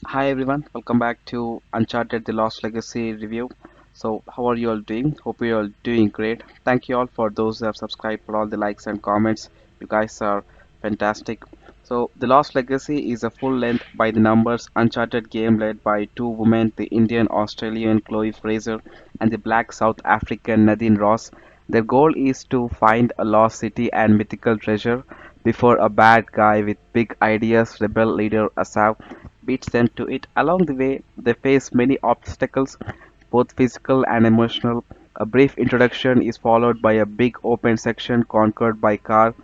Hi everyone, welcome back to Uncharted The Lost Legacy review. So, how are you all doing? Hope you all doing great. Thank you all for those who have subscribed, for all the likes and comments. You guys are fantastic. So, The Lost Legacy is a full-length by the numbers Uncharted game led by two women, the Indian Australian Chloe Fraser and the Black South African Nadine Ross. Their goal is to find a lost city and mythical treasure before a bad guy with big ideas, rebel leader Asaf, beats them to it. Along the way, they face many obstacles, both physical and emotional. A brief introduction is followed by a big open section conquered by car,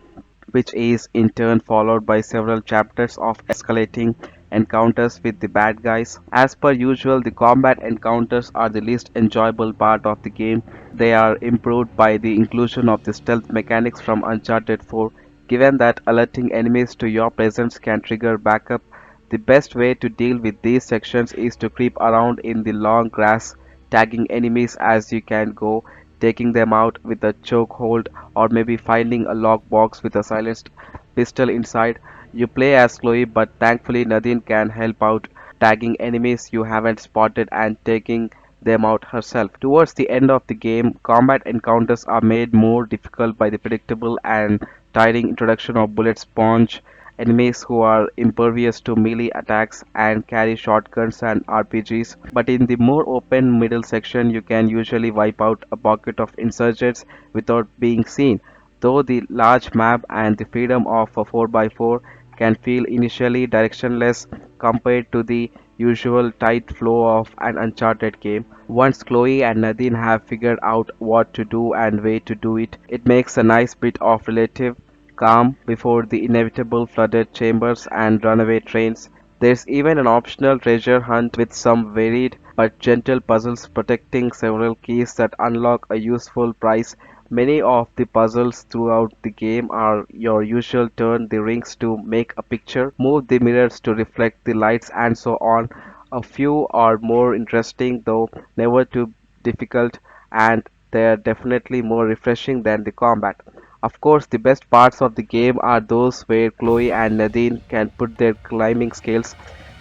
which is in turn followed by several chapters of escalating encounters with the bad guys. As per usual, the combat encounters are the least enjoyable part of the game. They are improved by the inclusion of the stealth mechanics from Uncharted 4. Given that alerting enemies to your presence can trigger backup, the best way to deal with these sections is to creep around in the long grass, tagging enemies as you can go, taking them out with a chokehold, or maybe finding a locked box with a silenced pistol inside. You play as Chloe, but thankfully Nadine can help out, tagging enemies you haven't spotted and taking them out herself. Towards the end of the game, combat encounters are made more difficult by the predictable and tiring introduction of bullet sponge enemies who are impervious to melee attacks and carry shotguns and RPGs. But in the more open middle section, you can usually wipe out a pocket of insurgents without being seen. Though the large map and the freedom of a 4x4 can feel initially directionless compared to the usual tight flow of an Uncharted game. Once Chloe and Nadine have figured out what to do and way to do it, it makes a nice bit of relative calm before the inevitable flooded chambers and runaway trains. There's even an optional treasure hunt with some varied but gentle puzzles protecting several keys that unlock a useful prize. Many of the puzzles throughout the game are your usual turn the rings to make a picture, move the mirrors to reflect the lights, and so on. A few are more interesting, though never too difficult, and they're definitely more refreshing than the combat. Of course, the best parts of the game are those where Chloe and Nadine can put their climbing skills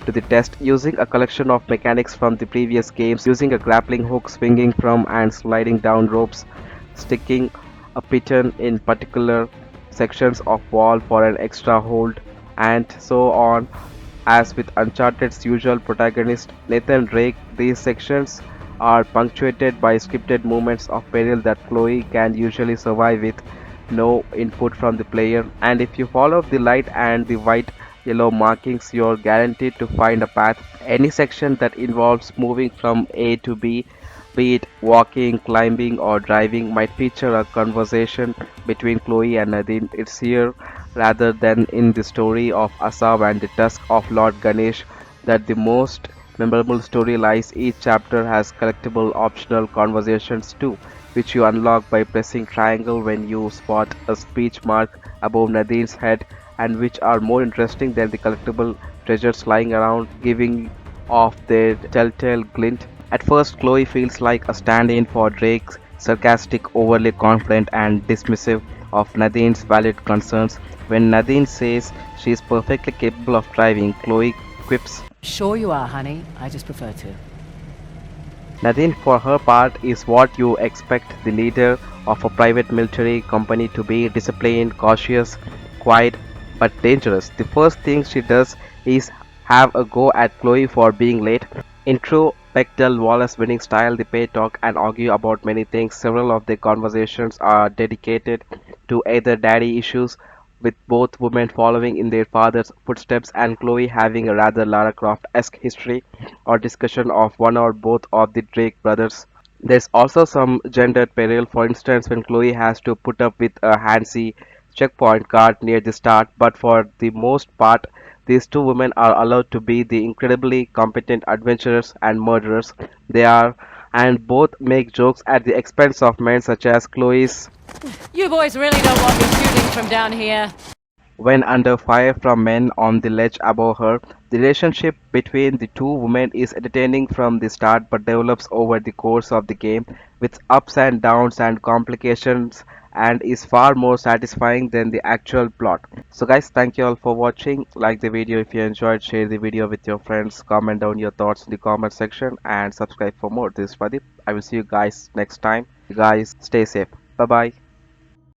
to the test using a collection of mechanics from the previous games, using a grappling hook, swinging from and sliding down ropes, sticking a piton in particular sections of wall for an extra hold, and so on. As with Uncharted's usual protagonist, Nathan Drake, these sections are punctuated by scripted moments of peril that Chloe can usually survive with no input from the player, and if you follow the light and the white yellow markings, you're guaranteed to find a path. Any section that involves moving from A to B, be it walking, climbing, or driving, might feature a conversation between Chloe and Nadine. It's here, rather than in the story of Asav and the Tusk of Lord Ganesh, that the most memorable story lies. Each chapter has collectible optional conversations too, which you unlock by pressing triangle when you spot a speech mark above Nadine's head, and which are more interesting than the collectible treasures lying around, giving off their telltale glint. At first, Chloe feels like a stand-in for Drake's sarcastic, overly confident, and dismissive of Nadine's valid concerns. When Nadine says she is perfectly capable of driving, Chloe quips, Sure you are, honey. I just prefer to. Nadine, for her part, is what you expect the leader of a private military company to be: disciplined, cautious, quiet, but dangerous. The first thing she does is have a go at Chloe for being late. In true Bechdel Wallace winning style, they pay talk and argue about many things. Several of their conversations are dedicated to either daddy issues, with both women following in their father's footsteps and Chloe having a rather Lara Croft-esque history or discussion of one or both of the Drake brothers. There's also some gendered peril, for instance, when Chloe has to put up with a handsy checkpoint guard near the start, but for the most part, these two women are allowed to be the incredibly competent adventurers and murderers they are, and both make jokes at the expense of men such as Chloe's You boys really don't want me shooting from down here. when under fire from men on the ledge above her. The relationship between the two women is entertaining from the start but develops over the course of the game with ups and downs and complications and is far more satisfying than the actual plot. So guys, thank you all for watching. Like the video if you enjoyed, share the video with your friends, comment down your thoughts in the comment section, and subscribe for more. This is Pradeep. I will see you guys next time. You guys stay safe. Bye bye.